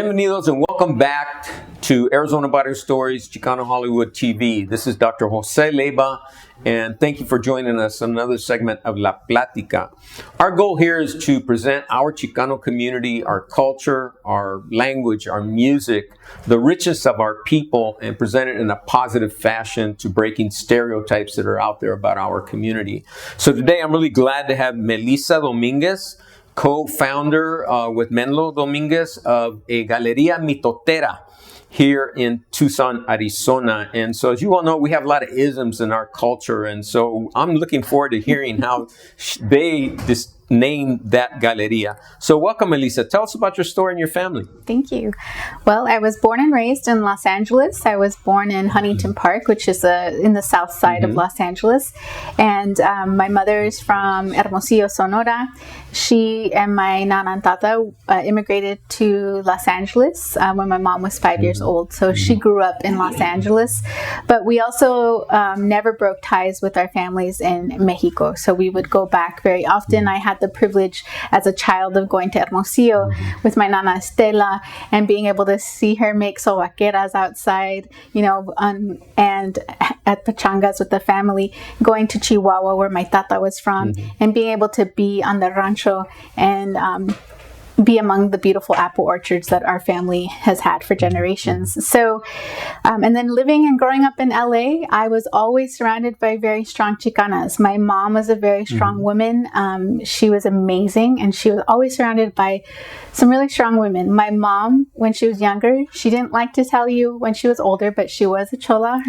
Bienvenidos and welcome back to Arizona Barrio Stories, Chicano Hollywood TV. This is Dr. Jose Leyba, and thank you for joining us on another segment of La Platica. Our goal here is to present our Chicano community, our culture, our language, our music, the richness of our people, and present it in a positive fashion to breaking stereotypes that are out there about our community. So today I'm really glad to have Melissa Dominguez, co-founder with Melissa Dominguez of a Galeria Mitotera here in Tucson, Arizona. And so as you all know, we have a lot of isms in our culture. And so I'm looking forward to hearing how they named that Galeria. So welcome, Melissa. Tell us about your story and your family. Thank you. Well, I was born and raised in Los Angeles. I was born in Huntington Park, which is in the south side of Los Angeles. And my mother is from Hermosillo, Sonora. She and my nana and tata immigrated to Los Angeles when my mom was 5 years old. So she grew up in Los Angeles. But we also never broke ties with our families in Mexico. So we would go back very often. I had the privilege as a child of going to Hermosillo with my nana Estela and being able to see her make sobaqueras outside, you know, and at pachangas with the family, going to Chihuahua where my tata was from, and being able to be on the rancho and be among the beautiful apple orchards that our family has had for generations. So, and then living and growing up in LA, I was always surrounded by very strong Chicanas. My mom was a very strong woman. She was amazing, and she was always surrounded by some really strong women. My mom, when she was younger, she didn't like to tell you when she was older, but she was a chola.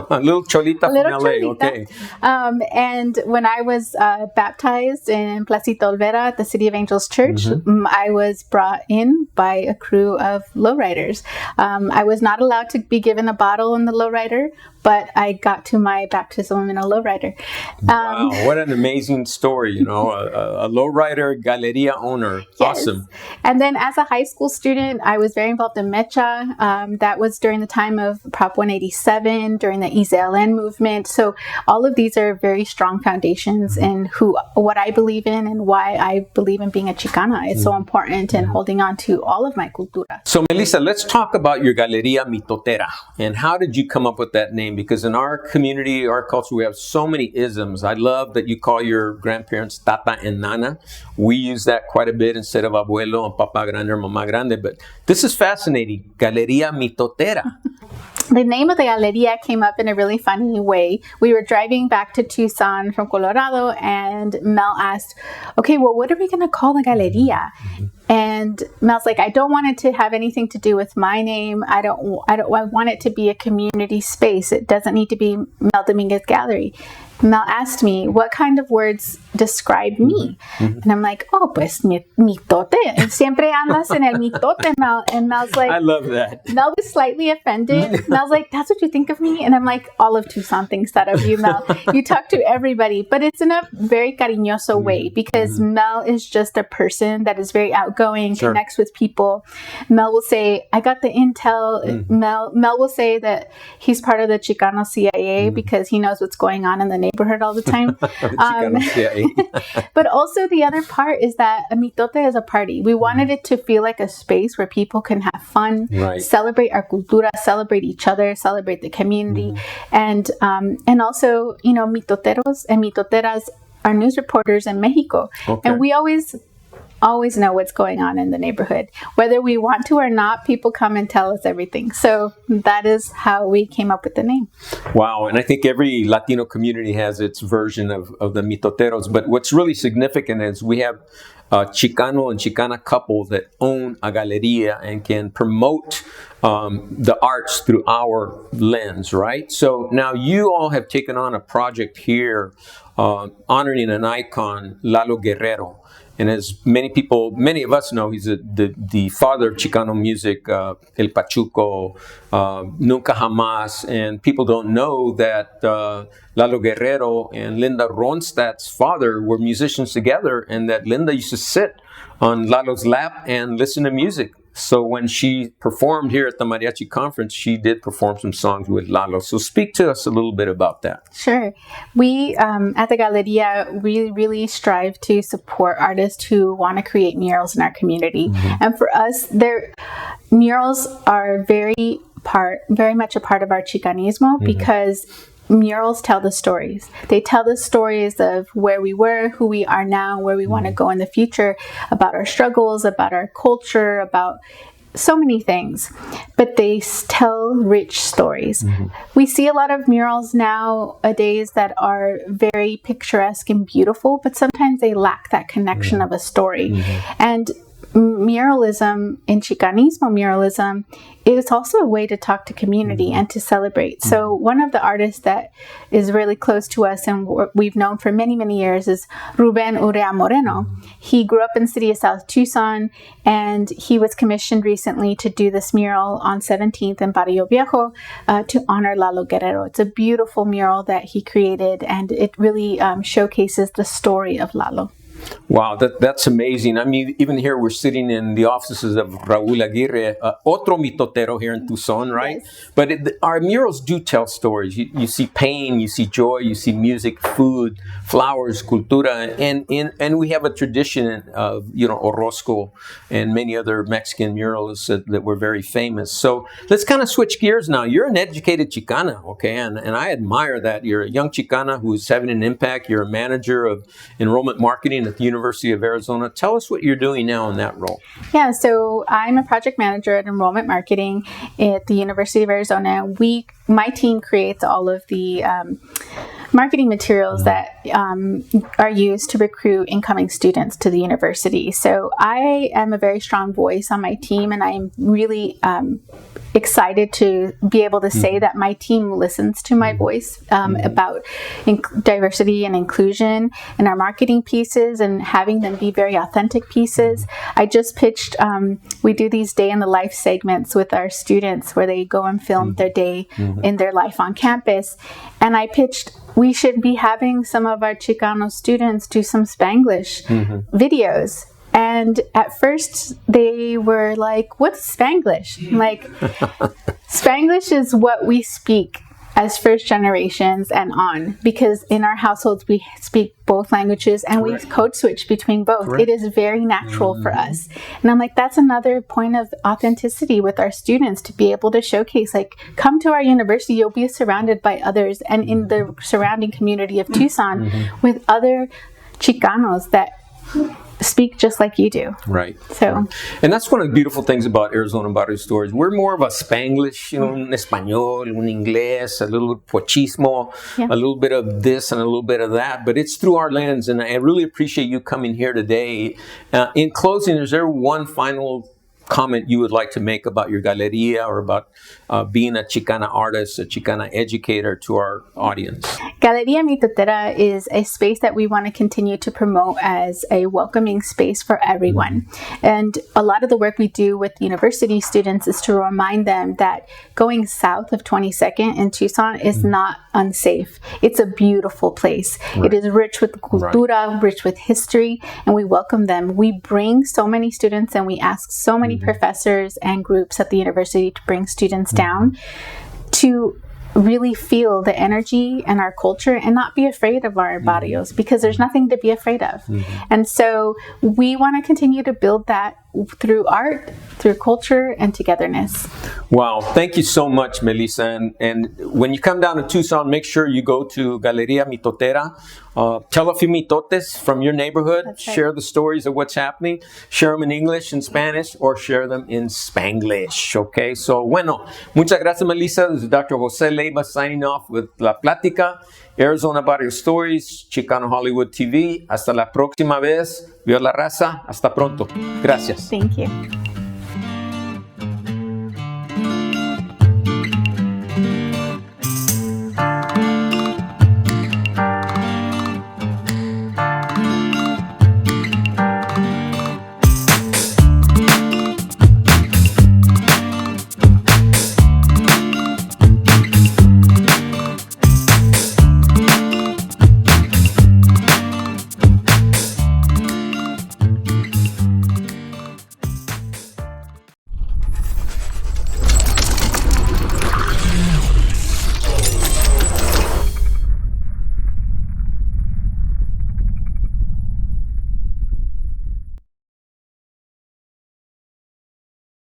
A little cholita from LA, okay. And when I was baptized in Placita Olvera at the City of Angels Church, I was brought in by a crew of lowriders. I was not allowed to be given a bottle in the lowrider, but I got to my baptism in a lowrider. Wow, what an amazing story, you know, a lowrider Galeria owner. Yes. Awesome. And then as a high school student, I was very involved in Mecha. That was during the time of Prop 187, during the EZLN movement. So all of these are very strong foundations in what I believe in and why I believe in being a Chicana. It's so important and holding on to all of my cultura. So Melissa, let's talk about your Galeria Mitotera. And how did you come up with that name? Because in our community, our culture, we have so many isms. I love that you call your grandparents Tata and Nana. We use that quite a bit instead of Abuelo and Papa Grande or Mama Grande. But this is fascinating. Galeria Mitotera. The name of the Galeria came up in a really funny way. We were driving back to Tucson from Colorado, and Mel asked, okay, well, what are we going to call the Galeria? And Mel's like, I don't want it to have anything to do with my name. I want it to be a community space. It doesn't need to be Mel Dominguez Gallery. Mel asked me, what kind of words describe me? And I'm like, oh, pues mitote. Siempre andas en el mitote, Mel. And Mel's like, I love that. Mel was slightly offended. Mel's like, that's what you think of me? And I'm like, all of Tucson thinks that of you, Mel. You talk to everybody, but it's in a very cariñoso way, because Mel is just a person that is very outgoing, connects with people. Mel will say, I got the intel. Mel will say that he's part of the Chicano CIA because he knows what's going on in the neighborhood all the time. But also the other part is that a mitote is a party. We wanted it to feel like a space where people can have fun, celebrate our cultura, celebrate each other, celebrate the community, and also, you know, mitoteros and mitoteras are news reporters in Mexico, and we always know what's going on in the neighborhood. Whether we want to or not, people come and tell us everything. So that is how we came up with the name. Wow. And I think every Latino community has its version of the mitoteros. But what's really significant is we have Chicano and Chicana couples that own a galeria and can promote the arts through our lens, right? So now you all have taken on a project here honoring an icon, Lalo Guerrero. And as many of us know, he's the father of Chicano music, El Pachuco, Nunca Jamás. And people don't know that Lalo Guerrero and Linda Ronstadt's father were musicians together, and that Linda used to sit on Lalo's lap and listen to music. So when she performed here at the Mariachi Conference, she did perform some songs with Lalo. So speak to us a little bit about that. Sure. We at the Galeria, we really strive to support artists who want to create murals in our community. And for us, murals are very much a part of our Chicanismo because murals tell the stories. They tell the stories of where we were, who we are now, where we want to go in the future, about our struggles, about our culture, about so many things. But they tell rich stories. We see a lot of murals nowadays that are very picturesque and beautiful, but sometimes they lack that connection of a story. And muralism, in Chicanismo muralism, is also a way to talk to community and to celebrate. So one of the artists that is really close to us and we've known for many, many years is Ruben Urrea Moreno. He grew up in the city of South Tucson, and he was commissioned recently to do this mural on 17th and Barrio Viejo to honor Lalo Guerrero. It's a beautiful mural that he created, and it really showcases the story of Lalo. Wow, that's amazing. I mean, even here we're sitting in the offices of Raúl Aguirre, otro mitotero here in Tucson, right? Yes. But our murals do tell stories. You see pain, you see joy, you see music, food, flowers, cultura, and we have a tradition of, Orozco and many other Mexican murals that were very famous. So let's kind of switch gears now. You're an educated Chicana, okay? And I admire that. You're a young Chicana who's having an impact. You're a manager of enrollment marketing at the University of Arizona. Tell us what you're doing now in that role. Yeah, so I'm a project manager at enrollment marketing at the University of Arizona. My team creates all of the marketing materials that are used to recruit incoming students to the university. So I am a very strong voice on my team, and I'm really excited to be able to say that my team listens to my voice about diversity and inclusion in our marketing pieces and having them be very authentic pieces. I just pitched, we do these day in the life segments with our students where they go and film their day in their life on campus. And I pitched, we should be having some of our Chicano students do some Spanglish videos. And at first they were like, what's Spanglish? I'm like, Spanglish is what we speak as first generations and on, because in our households we speak both languages and we code switch between both. It is very natural for us. And I'm like, that's another point of authenticity with our students, to be able to showcase, like, come to our university, you'll be surrounded by others and in the surrounding community of Tucson with other Chicanos that speak just like you do. Right. So, and that's one of the beautiful things about Arizona Barrio Stories. We're more of a Spanglish, un español, un inglés, a little pochismo, a little bit of this and a little bit of that, but it's through our lens. And I really appreciate you coming here today. In closing, is there one final comment you would like to make about your Galeria or about being a Chicana artist, a Chicana educator to our audience? Galeria Mitotera is a space that we want to continue to promote as a welcoming space for everyone. And a lot of the work we do with university students is to remind them that going south of 22nd in Tucson is not unsafe. It's a beautiful place. It is rich with cultura, rich with history, and we welcome them. We bring so many students and we ask so many professors and groups at the university to bring students down to really feel the energy and our culture and not be afraid of our barrios, because there's nothing to be afraid of. And so we want to continue to build that through art, through culture, and togetherness. Wow. Thank you so much, Melissa. And when you come down to Tucson, make sure you go to Galeria Mitotera. Tell a few mitotes from your neighborhood. That's right. Share the stories of what's happening. Share them in English and Spanish, or share them in Spanglish. Okay? So, bueno, muchas gracias, Melissa. This is Dr. Jose Leyba signing off with La Platica, Arizona Barrio Stories, Chicano Hollywood TV. Hasta la próxima vez. Viva la raza. Hasta pronto. Gracias. Thank you.